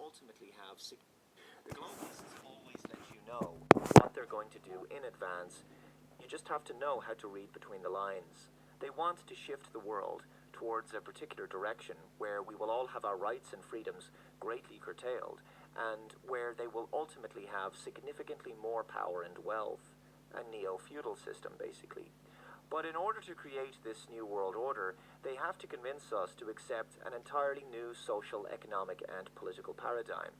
ultimately have. The globalists always let you know what they're going to do in advance. You just have to know how to read between the lines. They want to shift the world towards a particular direction where we will all have our rights and freedoms greatly curtailed, and where they will ultimately have significantly more power and wealth. A neo-feudal system, basically. But in order to create this new world order, they have to convince us to accept an entirely new social, economic, and political paradigm.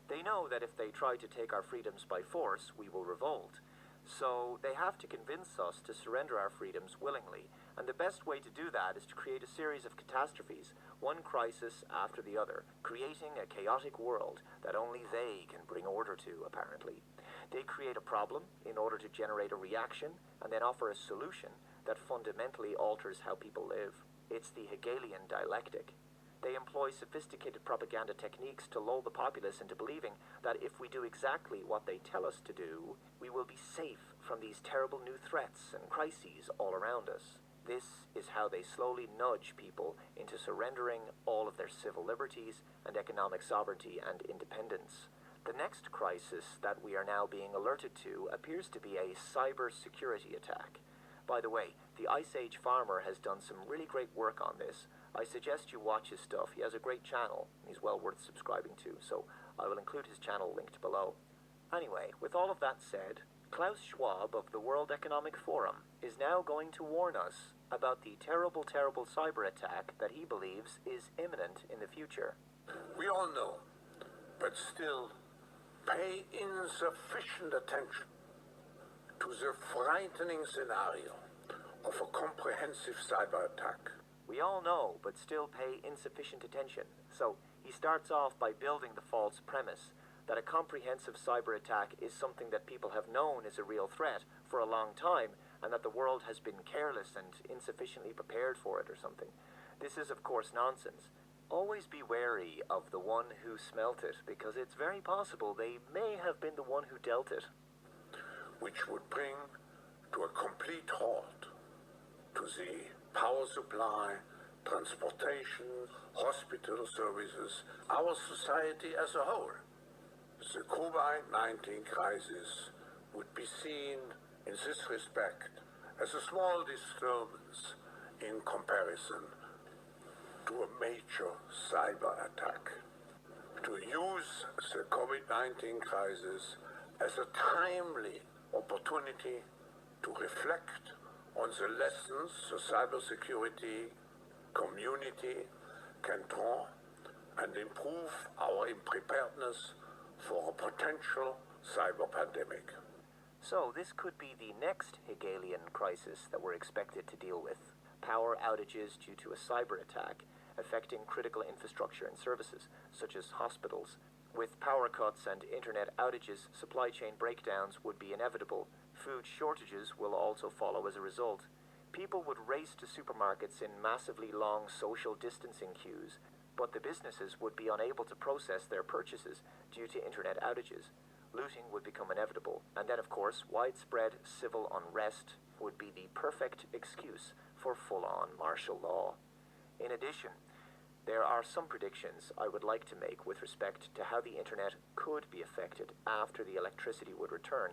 They know that if they try to take our freedoms by force, we will revolt. So they have to convince us to surrender our freedoms willingly, and the best way to do that is to create a series of catastrophes, one crisis after the other, creating a chaotic world that only they can bring order to, apparently. They create a problem in order to generate a reaction, and then offer a solution that fundamentally alters how people live. It's the Hegelian dialectic. They employ sophisticated propaganda techniques to lull the populace into believing that if we do exactly what they tell us to do, we will be safe from these terrible new threats and crises all around us. This is how they slowly nudge people into surrendering all of their civil liberties and economic sovereignty and independence. The next crisis that we are now being alerted to appears to be a cyber security attack. By the way, the Ice Age Farmer has done some really great work on this. I suggest you watch his stuff. He has a great channel. He's well worth subscribing to, so I will include his channel linked below. Anyway, with all of that said, Klaus Schwab of the World Economic Forum is now going to warn us about the terrible, terrible cyber attack that he believes is imminent in the future. We all know, but still pay insufficient attention to the frightening scenario of a comprehensive cyber attack. We all know, but still pay insufficient attention. So he starts off by building the false premise that a comprehensive cyber attack is something that people have known is a real threat for a long time, and that the world has been careless and insufficiently prepared for it or something. This is, of course, nonsense. Always be wary of the one who smelt it, because it's very possible they may have been the one who dealt it. Which would bring to a complete halt to the power supply, transportation, hospital services, our society as a whole. The COVID-19 crisis would be seen in this respect as a small disturbance in comparison to a major cyber attack. To use the COVID-19 crisis as a timely opportunity to reflect on the lessons the cybersecurity community can draw and improve our preparedness for a potential cyber pandemic. So this could be the next Hegelian crisis that we're expected to deal with. Power outages due to a cyber attack affecting critical infrastructure and services, such as hospitals. With power cuts and internet outages, supply chain breakdowns would be inevitable. Food shortages will also follow as a result. People would race to supermarkets in massively long social distancing queues, but the businesses would be unable to process their purchases due to internet outages. Looting would become inevitable, and then, of course, widespread civil unrest would be the perfect excuse for full-on martial law. In addition, there are some predictions I would like to make with respect to how the internet could be affected after the electricity would return.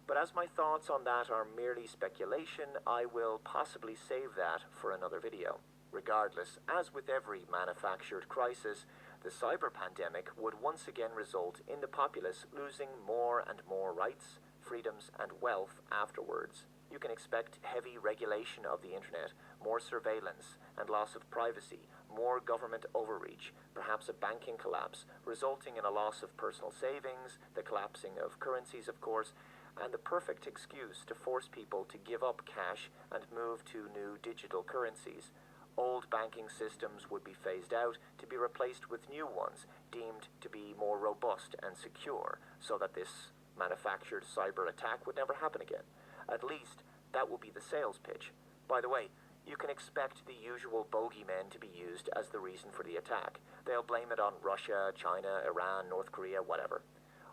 But as my thoughts on that are merely speculation, I will possibly save that for another video. Regardless, as with every manufactured crisis, the cyber pandemic would once again result in the populace losing more and more rights, freedoms, and wealth afterwards. You can expect heavy regulation of the internet, more surveillance and loss of privacy, more government overreach, perhaps a banking collapse, resulting in a loss of personal savings, the collapsing of currencies, of course, and the perfect excuse to force people to give up cash and move to new digital currencies. Old banking systems would be phased out to be replaced with new ones, deemed to be more robust and secure, so that this manufactured cyber attack would never happen again. At least, that will be the sales pitch. By the way, you can expect the usual bogeymen to be used as the reason for the attack. They'll blame it on Russia, China, Iran, North Korea, whatever.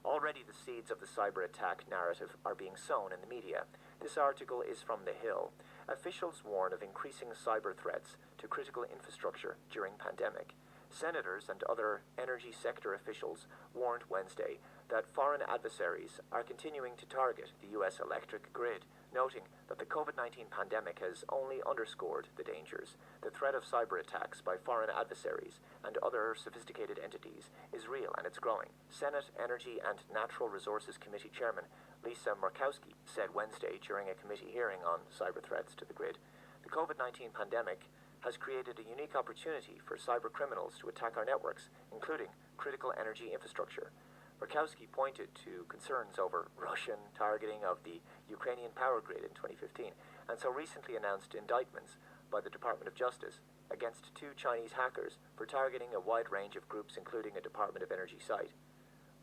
Already the seeds of the cyber attack narrative are being sown in the media. This article is from The Hill. Officials warn of increasing cyber threats to critical infrastructure during pandemic. Senators and other energy sector officials warned Wednesday that foreign adversaries are continuing to target the U.S. electric grid, noting that the COVID-19 pandemic has only underscored the dangers. The threat of cyber attacks by foreign adversaries and other sophisticated entities is real and it's growing. Senate Energy and Natural Resources Committee Chairman Lisa Murkowski said Wednesday during a committee hearing on cyber threats to the grid. The COVID-19 pandemic has created a unique opportunity for cyber criminals to attack our networks, including critical energy infrastructure. Murkowski pointed to concerns over Russian targeting of the Ukrainian power grid in 2015, and so recently announced indictments by the Department of Justice against 2 Chinese hackers for targeting a wide range of groups, including a Department of Energy site.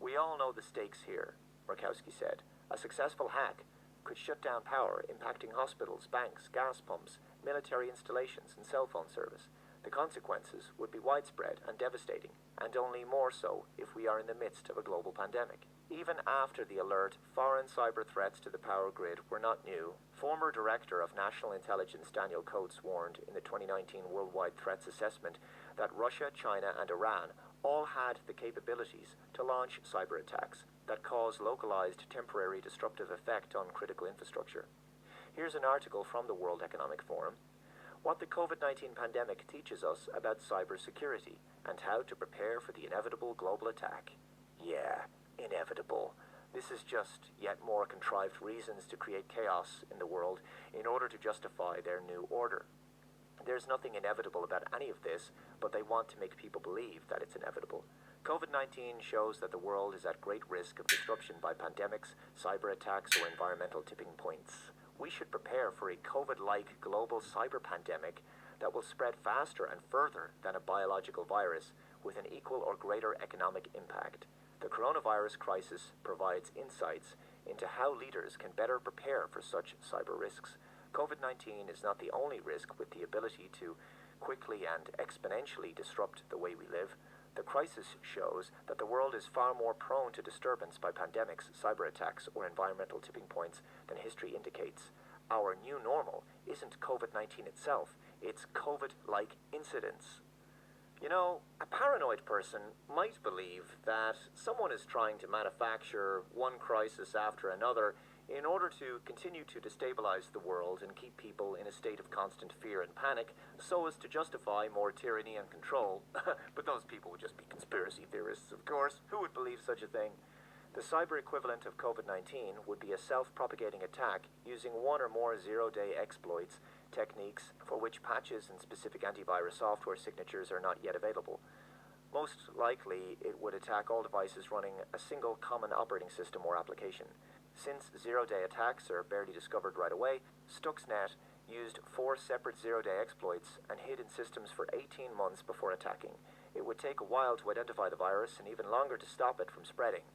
We all know the stakes here, Murkowski said. A successful hack could shut down power, impacting hospitals, banks, gas pumps, military installations, and cell phone service. The consequences would be widespread and devastating, and only more so if we are in the midst of a global pandemic. Even after the alert, foreign cyber threats to the power grid were not new. Former Director of National Intelligence Daniel Coates warned in the 2019 Worldwide Threats Assessment that Russia, China, and Iran all had the capabilities to launch cyber attacks that cause localized temporary disruptive effect on critical infrastructure. Here's an article from the World Economic Forum. What the COVID-19 pandemic teaches us about cybersecurity and how to prepare for the inevitable global attack. Yeah, inevitable. This is just yet more contrived reasons to create chaos in the world in order to justify their new order. There's nothing inevitable about any of this, but they want to make people believe that it's inevitable. COVID-19 shows that the world is at great risk of disruption by pandemics, cyber attacks, or environmental tipping points. We should prepare for a COVID-like global cyber pandemic that will spread faster and further than a biological virus with an equal or greater economic impact. The coronavirus crisis provides insights into how leaders can better prepare for such cyber risks. COVID-19 is not the only risk with the ability to quickly and exponentially disrupt the way we live. The crisis shows that the world is far more prone to disturbance by pandemics, cyber attacks, or environmental tipping points than history indicates. Our new normal isn't COVID-19 itself, it's COVID-like incidents. You know, a paranoid person might believe that someone is trying to manufacture one crisis after another in order to continue to destabilize the world and keep people in a state of constant fear and panic so as to justify more tyranny and control. But those people would just be conspiracy theorists, of course. Who would believe such a thing? The cyber equivalent of COVID-19 would be a self-propagating attack using one or more zero-day exploits, techniques for which patches and specific antivirus software signatures are not yet available. Most likely, it would attack all devices running a single common operating system or application. Since zero-day attacks are barely discovered right away, Stuxnet used 4 separate zero-day exploits and hid in systems for 18 months before attacking. It would take a while to identify the virus and even longer to stop it from spreading.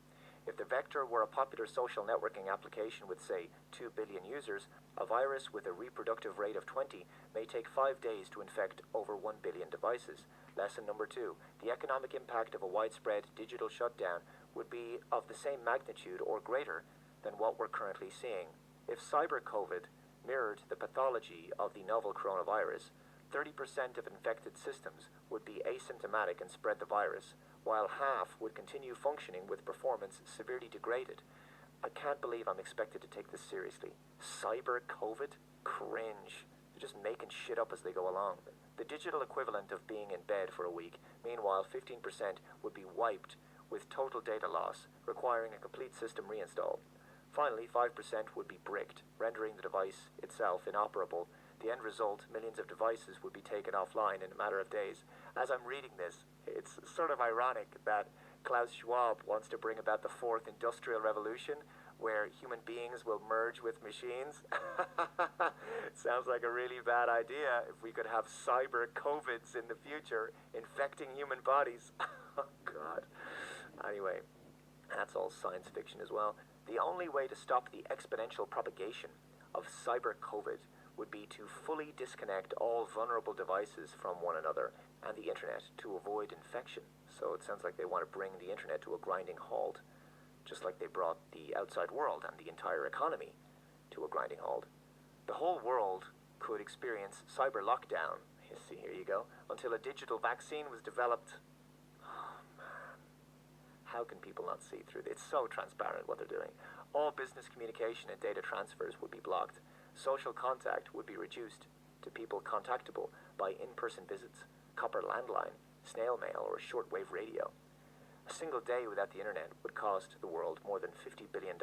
If the vector were a popular social networking application with, say, 2 billion users, a virus with a reproductive rate of 20 may take 5 days to infect over 1 billion devices. Lesson number 2. The economic impact of a widespread digital shutdown would be of the same magnitude or greater than what we're currently seeing. If cyber COVID mirrored the pathology of the novel coronavirus, 30% of infected systems would be asymptomatic and spread the virus, while half would continue functioning with performance severely degraded. I can't believe I'm expected to take this seriously. Cyber COVID? Cringe. They're just making shit up as they go along. The digital equivalent of being in bed for a week, meanwhile 15% would be wiped with total data loss, requiring a complete system reinstall. Finally, 5% would be bricked, rendering the device itself inoperable. The end result, millions of devices would be taken offline in a matter of days. As I'm reading this, it's sort of ironic that Klaus Schwab wants to bring about the 4th Industrial Revolution, where human beings will merge with machines. Sounds like a really bad idea if we could have cyber COVIDs in the future, infecting human bodies. Oh, God. Anyway, that's all science fiction as well. The only way to stop the exponential propagation of cyber COVID would be to fully disconnect all vulnerable devices from one another and the internet to avoid infection. So it sounds like they want to bring the internet to a grinding halt, just like they brought the outside world and the entire economy to a grinding halt. The whole world could experience cyber lockdown, you see, here you go, until a digital vaccine was developed How can people not see through it? It's so transparent what they're doing. All business communication and data transfers would be blocked. Social contact would be reduced to people contactable by in-person visits, copper landline, snail mail, or shortwave radio. A single day without the internet would cost the world more than $50 billion.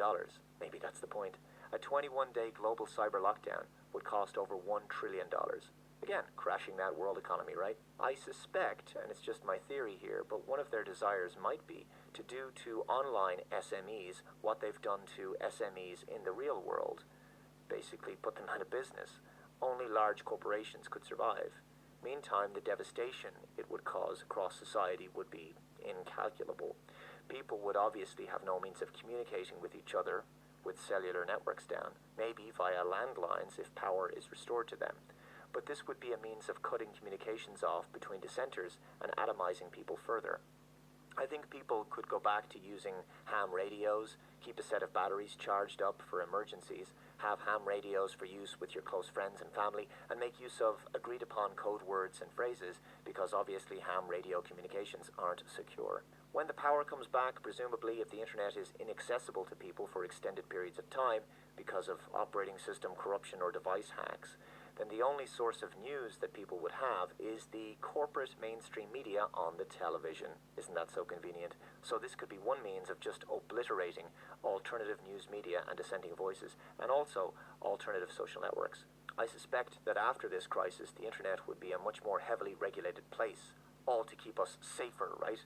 Maybe that's the point. A 21-day global cyber lockdown would cost over $1 trillion. Again, crashing that world economy, right? I suspect, and it's just my theory here, but one of their desires might be to do to online SMEs what they've done to SMEs in the real world. Basically put them out of business. Only large corporations could survive. Meantime, the devastation it would cause across society would be incalculable. People would obviously have no means of communicating with each other with cellular networks down, maybe via landlines if power is restored to them. But this would be a means of cutting communications off between dissenters and atomizing people further. I think people could go back to using ham radios, keep a set of batteries charged up for emergencies, have ham radios for use with your close friends and family, and make use of agreed upon code words and phrases, because obviously ham radio communications aren't secure. When the power comes back, presumably if the internet is inaccessible to people for extended periods of time because of operating system corruption or device hacks, then the only source of news that people would have is the corporate mainstream media on the television. Isn't that so convenient? So this could be one means of just obliterating alternative news media and dissenting voices, and also alternative social networks. I suspect that after this crisis, the internet would be a much more heavily regulated place, all to keep us safer, right?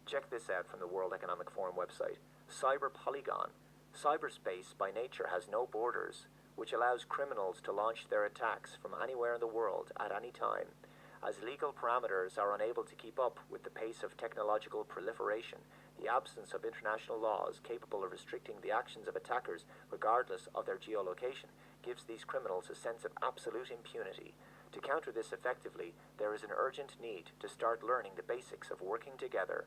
Check this out from the World Economic Forum website. Cyber Polygon. Cyberspace by nature has no borders, which allows criminals to launch their attacks from anywhere in the world at any time. As legal parameters are unable to keep up with the pace of technological proliferation, the absence of international laws capable of restricting the actions of attackers regardless of their geolocation gives these criminals a sense of absolute impunity. To counter this effectively, there is an urgent need to start learning the basics of working together.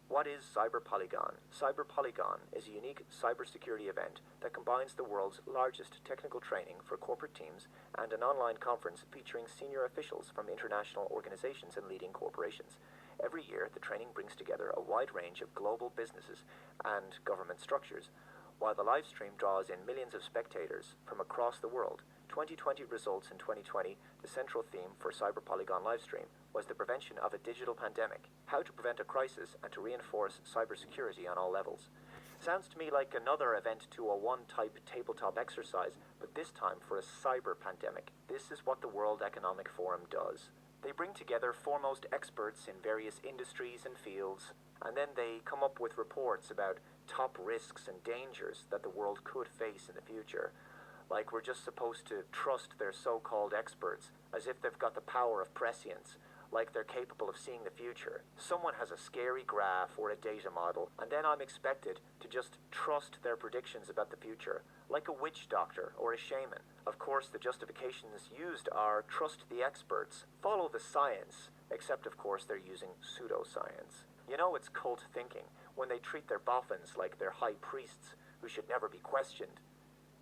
What is Cyber Polygon? Cyber Polygon is a unique cybersecurity event that combines the world's largest technical training for corporate teams and an online conference featuring senior officials from international organizations and leading corporations. Every year, the training brings together a wide range of global businesses and government structures. While the live stream draws in millions of spectators from across the world, 2020 results in 2020, the central theme for Cyber Polygon livestream was the prevention of a digital pandemic, how to prevent a crisis and to reinforce cybersecurity on all levels. Sounds to me like another Event 201 type tabletop exercise, but this time for a cyber pandemic. This is what the World Economic Forum does. They bring together foremost experts in various industries and fields, and then they come up with reports about top risks and dangers that the world could face in the future. Like we're just supposed to trust their so-called experts as if they've got the power of prescience, like they're capable of seeing the future. Someone has a scary graph or a data model, and then I'm expected to just trust their predictions about the future, like a witch doctor or a shaman. Of course, the justifications used are trust the experts, follow the science, except of course they're using pseudoscience. You know it's cult thinking when they treat their boffins like they're high priests who should never be questioned.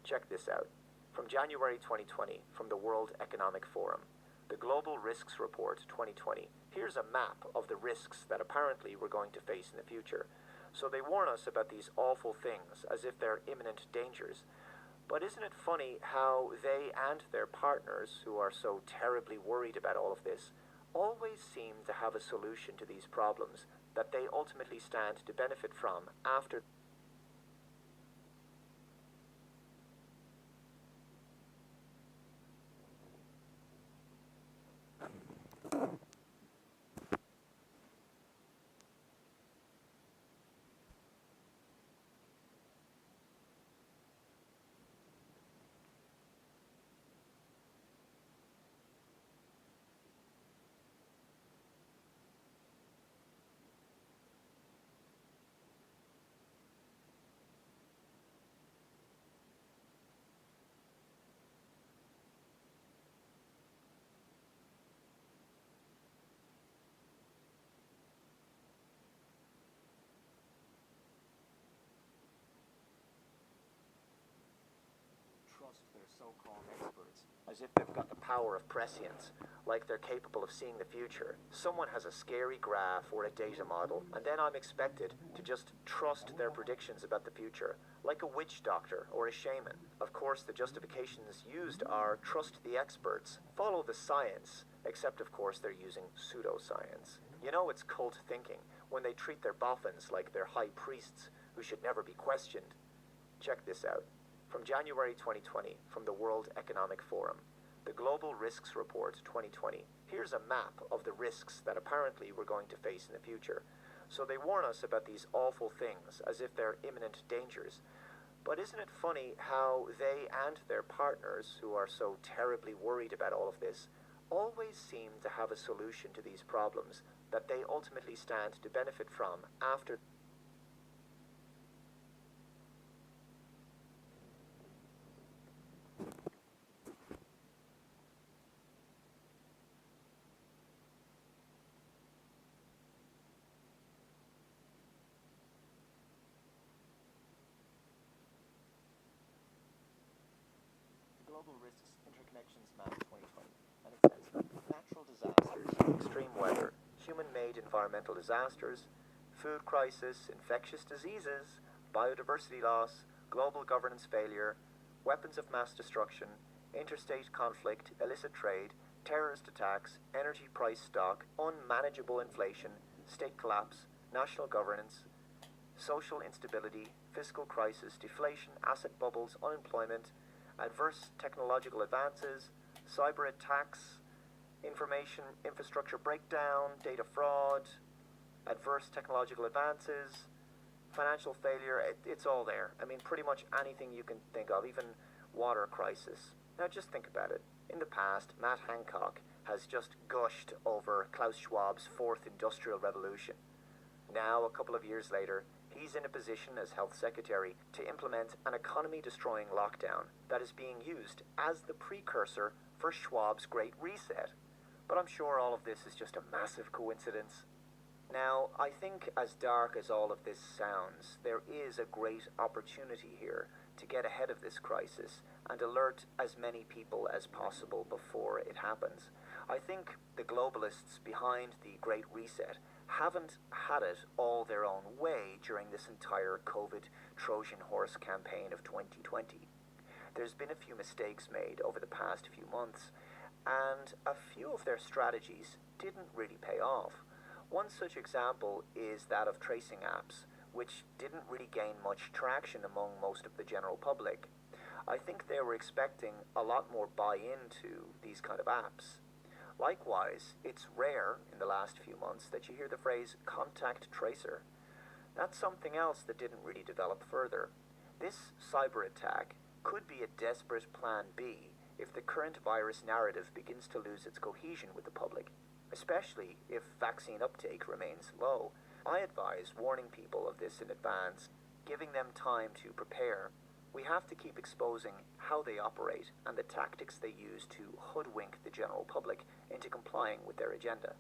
Check this out. From January 2020, from the World Economic Forum, the Global Risks Report 2020. Here's a map of the risks that apparently we're going to face in the future. So they warn us about these awful things as if they're imminent dangers. But isn't it funny how they and their partners, who are so terribly worried about all of this, always seem to have a solution to these problems that they ultimately stand to benefit from after trust their so-called experts as if they've got the power of prescience, like they're capable of seeing the future. Someone has a scary graph or a data model, and then I'm expected to just trust their predictions about the future, like a witch doctor or a shaman. Of course, the justifications used are trust the experts, follow the science, except of course they're using pseudoscience. You know it's cult thinking when they treat their boffins like they're high priests who should never be questioned. Check this out. From January 2020, from the World Economic Forum, the Global Risks Report 2020. Here's a map of the risks that apparently we're going to face in the future. So they warn us about these awful things as if they're imminent dangers. But isn't it funny how they and their partners, who are so terribly worried about all of this, always seem to have a solution to these problems that they ultimately stand to benefit from after. Global Risks Interconnections Map 2020, and it says natural disasters, extreme weather, human-made environmental disasters, food crisis, infectious diseases, biodiversity loss, global governance failure, weapons of mass destruction, interstate conflict, illicit trade, terrorist attacks, energy price shock, unmanageable inflation, state collapse, national governance, social instability, fiscal crisis, deflation, asset bubbles, unemployment, adverse technological advances, cyber attacks, information infrastructure breakdown, data fraud, adverse technological advances, financial failure. It's all there. I mean, pretty much anything you can think of, even water crisis. Now just think about it. In the past, Matt Hancock has just gushed over Klaus Schwab's fourth industrial revolution. Now, a couple of years later, he's in a position as health secretary to implement an economy-destroying lockdown that is being used as the precursor for Schwab's Great Reset. But I'm sure all of this is just a massive coincidence. Now, I think as dark as all of this sounds, there is a great opportunity here to get ahead of this crisis and alert as many people as possible before it happens. I think the globalists behind the Great Reset haven't had it all their own way during this entire COVID Trojan horse campaign of 2020. There's been a few mistakes made over the past few months, and a few of their strategies didn't really pay off. One such example is that of tracing apps, which didn't really gain much traction among most of the general public. I think they were expecting a lot more buy-in to these kind of apps. Likewise, it's rare in the last few months that you hear the phrase contact tracer. That's something else that didn't really develop further. This cyber attack could be a desperate plan B if the current virus narrative begins to lose its cohesion with the public, especially if vaccine uptake remains low. I advise warning people of this in advance, giving them time to prepare. We have to keep exposing how they operate and the tactics they use to hoodwink the general public into complying with their agenda.